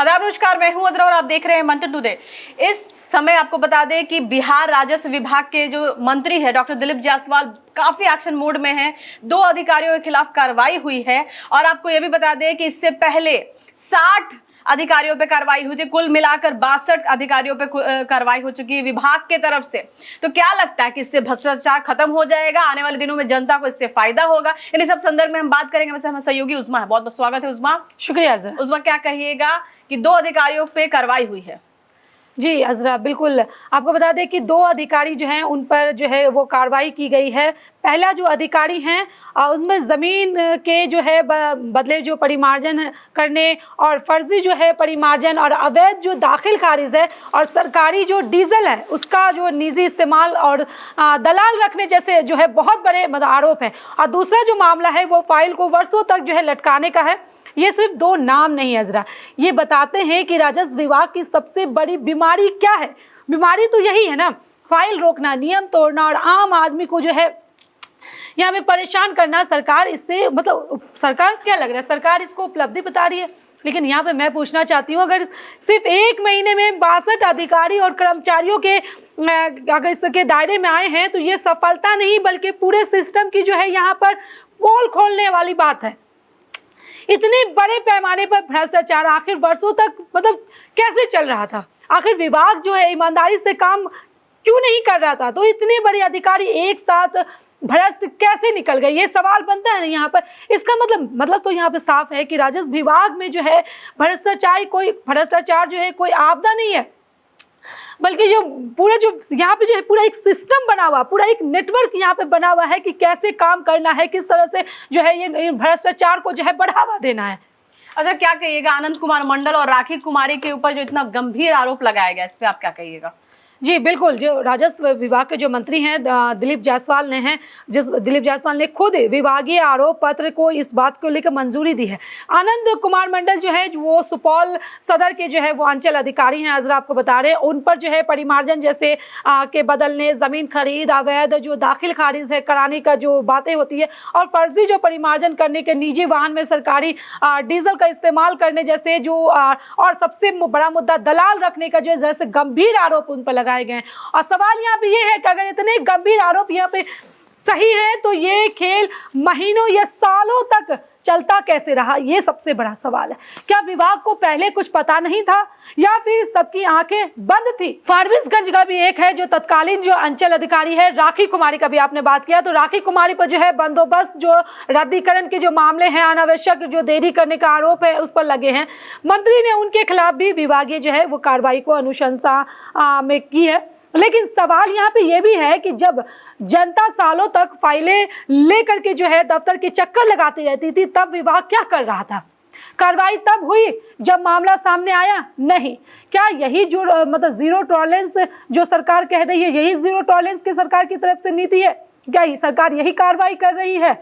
आदाब, नमस्कार। मैं हूं अजरा और आप देख रहे हैं मंथन टुडे। इस समय आपको बता दें कि बिहार राजस्व विभाग के जो मंत्री है डॉक्टर दिलीप जायसवाल काफी एक्शन मोड में हैं। 2 अधिकारियों के खिलाफ कार्रवाई हुई है और आपको यह भी बता दें कि इससे पहले 60 अधिकारियों पे कार्रवाई हुई थी। कुल मिलाकर 62 अधिकारियों पे कार्रवाई हो चुकी है विभाग के तरफ से। तो क्या लगता है कि इससे भ्रष्टाचार खत्म हो जाएगा? आने वाले दिनों में जनता को इससे फायदा होगा? इन्हीं सब संदर्भ में हम बात करेंगे। वैसे हमारे सहयोगी उस्मा है, बहुत बहुत स्वागत है उस्मा। शुक्रिया अजरा। उस्मा, क्या कहिएगा कि 2 अधिकारियों पे कार्रवाई हुई है? जी अजरा, बिल्कुल आपको बता दें कि 2 अधिकारी जो हैं उन पर जो है वो कार्रवाई की गई है। पहला जो अधिकारी हैं उनमें ज़मीन के जो है बदले जो परिमार्जन करने और फर्जी जो है परिमार्जन और अवैध जो दाखिल खारिज है और सरकारी जो डीजल है उसका जो निजी इस्तेमाल और दलाल रखने जैसे जो है बहुत बड़े आरोप है। और दूसरा जो मामला है वो फाइल को वर्षों तक जो है लटकाने का है। ये सिर्फ 2 नाम नहीं अजरा, ये बताते हैं कि राजस्व विभाग की सबसे बड़ी बीमारी क्या है। बीमारी तो यही है ना, फाइल रोकना, नियम तोड़ना और आम आदमी को जो है यहाँ पे परेशान करना। सरकार इससे सरकार क्या लग रहा है, सरकार इसको उपलब्धि बता रही है। लेकिन यहाँ पे मैं पूछना चाहती हूँ, अगर सिर्फ 1 महीने में 62 अधिकारी और कर्मचारियों के अगर इसके दायरे में आए हैं तो ये सफलता नहीं बल्कि पूरे सिस्टम की जो है यहाँ पर पोल खोलने वाली बात है। इतने बड़े पैमाने पर भ्रष्टाचार आखिर वर्षों तक कैसे चल रहा था? आखिर विभाग जो है ईमानदारी से काम क्यों नहीं कर रहा था? तो इतने बड़े अधिकारी एक साथ भ्रष्ट कैसे निकल गए, ये सवाल बनता है ना यहाँ पर। इसका मतलब तो यहाँ पे साफ है कि राजस्व विभाग में जो है भ्रष्टाचार जो है कोई आपदा नहीं है, बल्कि जो पूरा जो यहाँ पे जो है पूरा एक सिस्टम बना हुआ, पूरा एक नेटवर्क यहाँ पे बना हुआ है कि कैसे काम करना है, किस तरह से जो है ये भ्रष्टाचार को जो है बढ़ावा देना है। अच्छा, क्या कहिएगा आनंद कुमार मंडल और राखी कुमारी के ऊपर जो इतना गंभीर आरोप लगाया गया, इस पे आप क्या कहिएगा? जी बिल्कुल, जो राजस्व विभाग के जो मंत्री हैं दिलीप जायसवाल ने खुद विभागीय आरोप पत्र को इस बात को लेकर मंजूरी दी है। आनंद कुमार मंडल जो है वो सुपौल सदर के जो है वो अंचल अधिकारी हैं। अजरा आपको बता रहे हैं उन पर जो है परिमार्जन जैसे के बदलने, जमीन खरीद, अवैध जो दाखिल खारिज है कराने का जो बातें होती है और फर्जी जो परिमार्जन करने के, निजी वाहन में सरकारी डीजल का इस्तेमाल करने जैसे जो और सबसे बड़ा मुद्दा दलाल रखने का जो जैसे गंभीर आरोप उन पर गए हैं। और सवाल यहाँ पे ये है कि अगर इतने गंभीर आरोप यहाँ पे सही है तो ये खेल महीनों या सालों तक चलता कैसे रहा, ये सबसे बड़ा सवाल है। क्या विभाग को पहले कुछ पता नहीं था या फिर सबकी आंखें बंद थी? फारबिसगंज का भी एक है जो तत्कालीन जो अंचल अधिकारी है राखी कुमारी का भी आपने बात किया, तो राखी कुमारी पर जो है बंदोबस्त जो रद्दीकरण के जो मामले हैं, अनावश्यक जो देरी करने का आरोप है उस पर लगे हैं। मंत्री ने उनके खिलाफ भी विभागीय जो है वो कार्रवाई को अनुशंसा में की है। लेकिन सवाल यहाँ पे ये भी है कि जब जनता सालों तक फाइलें लेकर के जो है दफ्तर के चक्कर लगाती रहती थी तब विभाग क्या कर रहा था? कार्रवाई तब हुई जब मामला सामने आया? नहीं। क्या यही जो जीरो टॉलरेंस जो सरकार कह रही है, यही जीरो टॉलरेंस की सरकार की तरफ से नीति है? क्या ये सरकार यही कार्रवाई कर रही है?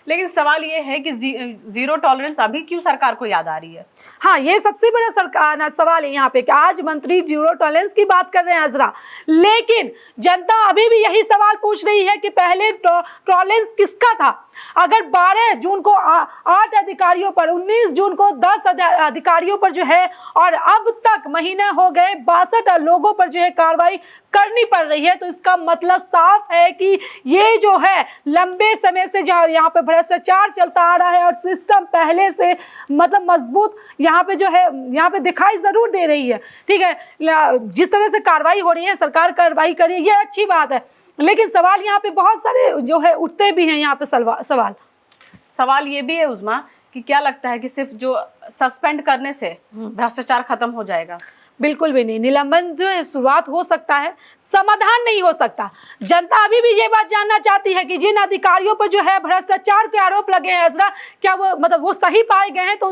लेकिन सवाल ये है कि जीरो टॉलरेंस अभी क्यों सरकार को याद आ रही है? हाँ, ये सबसे बड़ा सवाल है यहाँ पे कि आज मंत्री जीरो टॉलरेंस की बात कर रहे हैं अजरा, लेकिन जनता अभी भी यही सवाल पूछ रही है कि पहले टॉलरेंस किसका था? अगर 12 जून को 8 अधिकारियों पर, 19 जून को 10 अधिकारियों पर जो है और अब तक महीना हो गए 62 लोगों पर जो है कार्रवाई करनी पड़ रही है, तो इसका मतलब साफ है कि ये जो है लंबे समय से जो यहाँ पे भ्रष्टाचार चलता आ रहा है और सिस्टम पहले से मजबूत यहाँ पे जो है यहाँ पे दिखाई जरूर दे रही है। ठीक है, जिस तरह से कार्रवाई हो रही है, सरकार कार्रवाई कर रही है, ये अच्छी बात है, लेकिन सवाल यहाँ पे बहुत सारे जो है उठते भी हैं। यहाँ पे सवाल ये भी है उस्मा कि क्या लगता है कि सिर्फ जो सस्पेंड करने से भ्रष्टाचार खत्म हो जाएगा? बिल्कुल भी नहीं। निलंबन जो है शुरुआत हो सकता है, समाधान नहीं हो सकता। जनता अभी भी ये बात जानना चाहती है कि जिन अधिकारियों पर जो है भ्रष्टाचार के आरोप लगे हैं अजरा, क्या वो वो सही पाए गए हैं? तो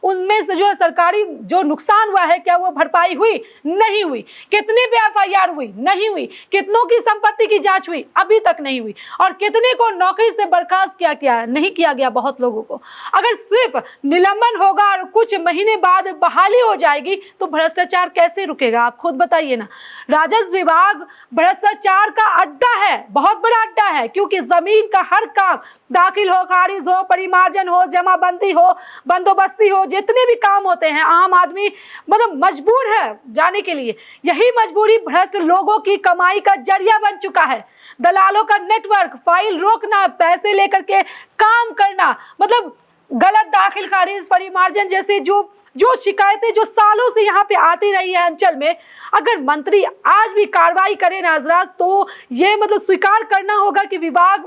उनमें से जो है सरकारी जो नुकसान हुआ है क्या वो भरपाई हुई? नहीं हुई। कितने पे FIR हुई? नहीं हुई। कितनों की संपत्ति की जांच हुई? अभी तक नहीं हुई। और कितने को नौकरी से बर्खास्त नहीं किया गया? बहुत लोगों को। अगर सिर्फ निलंबन होगा और कुछ महीने बाद बहाली हो जाएगी तो भ्रष्टाचार भ्रष्टाचार कैसे रुकेगा, आप खुद बताइए ना। राजस्व विभाग भ्रष्टाचार का अड्डा है, बहुत बड़ा अड्डा है, क्योंकि जमीन का हर काम, दाखिल हो, खारिज हो, परिमार्जन हो, जमाबंदी हो, बंदोबस्ती हो, जितने भी काम होते हैं आम आदमी मतलब मजबूर है जाने के लिए। यही मजबूरी भ्रष्ट लोगों की कमाई का जरिया बन चुका है। दलालों का नेटवर्क, फाइल रोकना, पैसे लेकर के काम करना, मतलब गलत दाखिल खारिज, परिमार्जन जैसे जो शिकायतें जो सालों से यहाँ पे आती रही है अंचल में, अगर मंत्री आज भी कार्रवाई करे ना हजरात, तो ये मतलब स्वीकार करना होगा कि विभाग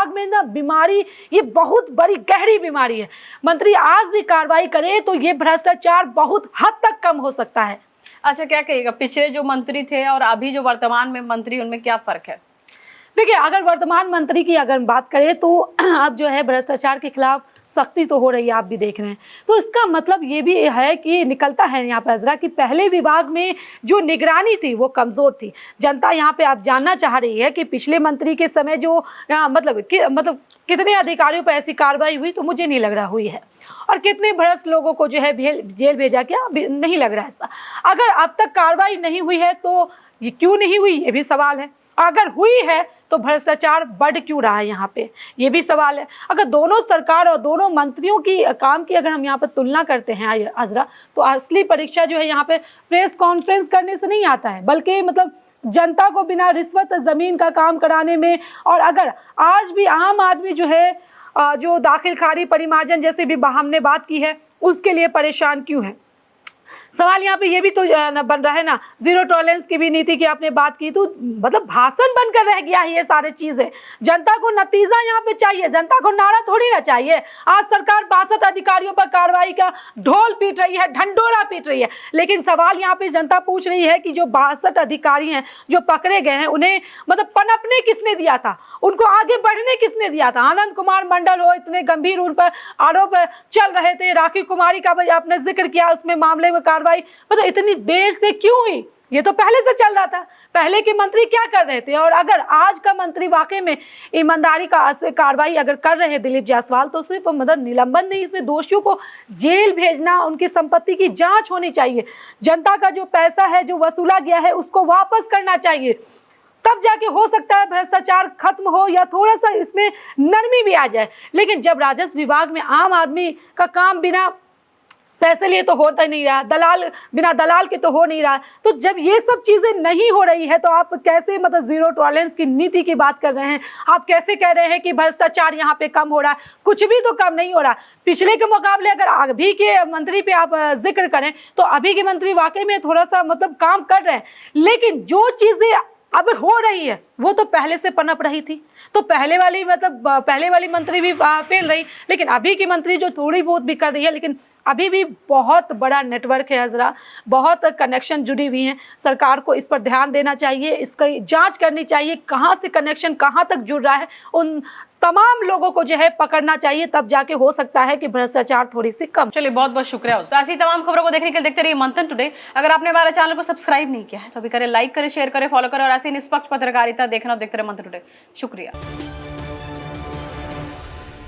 में ना बीमारी, ये बहुत बड़ी गहरी बीमारी है। मंत्री आज भी कार्रवाई करे तो ये भ्रष्टाचार बहुत हद तक कम हो सकता है। अच्छा, क्या कहिएगा, पिछले जो मंत्री थे और अभी जो वर्तमान में मंत्री, उनमें क्या फर्क है? देखिए, अगर वर्तमान मंत्री की अगर बात करें तो अब जो है भ्रष्टाचार के खिलाफ सख्ती तो हो रही है, आप भी देख रहे हैं। तो इसका मतलब ये भी है कि निकलता है यहाँ पर हजरा कि पहले विभाग में जो निगरानी थी वो कमज़ोर थी। जनता यहाँ पे आप जानना चाह रही है कि पिछले मंत्री के समय जो मतलब कितने अधिकारियों पर ऐसी कार्रवाई हुई, तो मुझे नहीं लग रहा हुई है, और कितने भ्रष्ट लोगों को जो है जेल भेजा गया, नहीं लग रहा ऐसा। अगर अब तक कार्रवाई नहीं हुई है तो ये क्यों नहीं हुई, ये भी सवाल है। अगर हुई है तो भ्रष्टाचार बढ़ क्यों रहा है यहाँ पे, ये भी सवाल है। अगर दोनों सरकार और दोनों मंत्रियों की काम की अगर हम यहाँ पर तुलना करते हैं अजरा, तो असली परीक्षा जो है यहाँ पे प्रेस कॉन्फ्रेंस करने से नहीं आता है, बल्कि मतलब जनता को बिना रिश्वत जमीन का काम कराने में। और अगर आज भी आम आदमी जो है जो दाखिल खारिज, परिमार्जन जैसे भी हमने बात की है, उसके लिए परेशान क्यों है। सवाल यहाँ पे ये भी तो बन रहा है ना, जीरो टॉलरेंस की भी नीति की आपने बात की, तो मतलब भाषण बनकर रह गया है ये सारे चीजें। जनता को नतीजा यहाँ पे चाहिए, जनता को नारा थोड़ी ना चाहिए। आज सरकार 62 अधिकारियों पर कार्रवाई का ढोल पीट रही है, ढंढोरा पीट रही है, लेकिन सवाल यहाँ पे जनता पूछ रही है कि जो 62 अधिकारी हैं जो पकड़े गए हैं, उन्हें मतलब पनपने किसने दिया था, उनको आगे बढ़ने किसने दिया था। आनंद कुमार मंडल हो, इतने गंभीर उन पर आरोप चल रहे थे, राखी कुमारी का आपने जिक्र किया, उसमें मामले में कार्रवाई मतलब इतनी देर से क्यों हुई, ये तो पहले से चल रहा था। पहले के मंत्री क्या कर रहे थे, और अगर आज का मंत्री वाकई में ईमानदारी का कार्रवाई अगर कर रहे हैं दिलीप जायसवाल, तो सिर्फ मतलब निलंबन नहीं, इसमें दोषियों को जेल भेजना, उनकी संपत्ति की जांच होनी चाहिए। जनता का जो पैसा है जो वसूला गया है उसको वापस करना चाहिए, तब जाके हो सकता है भ्रष्टाचार खत्म हो या थोड़ा सा इसमें नरमी भी आ जाए। लेकिन जब राजस्व विभाग में आम आदमी का काम बिना पैसे लिए तो होता नहीं रहा, बिना दलाल के तो हो नहीं रहा, तो जब ये सब चीजें नहीं हो रही है तो आप कैसे मतलब जीरो टॉलरेंस की नीति की बात कर रहे हैं, आप कैसे कह रहे हैं कि भ्रष्टाचार यहाँ पे कम हो रहा है। कुछ भी तो कम नहीं हो रहा। पिछले के मुकाबले अगर अभी के मंत्री पे आप जिक्र करें तो अभी के मंत्री वाकई में थोड़ा सा मतलब काम कर रहे हैं, लेकिन जो चीजें अब हो रही है वो तो पहले से पनप रही थी। तो पहले वाली मंत्री भी फेल रही, लेकिन अभी की मंत्री जो थोड़ी बहुत भी कर रही है, लेकिन अभी भी बहुत बड़ा नेटवर्क है हजरा, बहुत कनेक्शन जुड़ी हुई हैं। सरकार को इस पर ध्यान देना चाहिए, इसकी जांच करनी चाहिए, कहाँ से कनेक्शन कहाँ तक जुड़ रहा है, उन तमाम लोगों को जो है पकड़ना चाहिए, तब जाके हो सकता है कि भ्रष्टाचार थोड़ी सी कम। चलिए, बहुत बहुत शुक्रिया। तो ऐसी तमाम खबरों को देखने के लिए देखते रहिए मंथन टुडे। अगर आपने हमारे चैनल को सब्सक्राइब नहीं किया है तो अभी करें, लाइक करें, शेयर करें, फॉलो करें, और ऐसी निष्पक्ष पत्रकारिता देखना देखते रहे मंथन टुडे। शुक्रिया।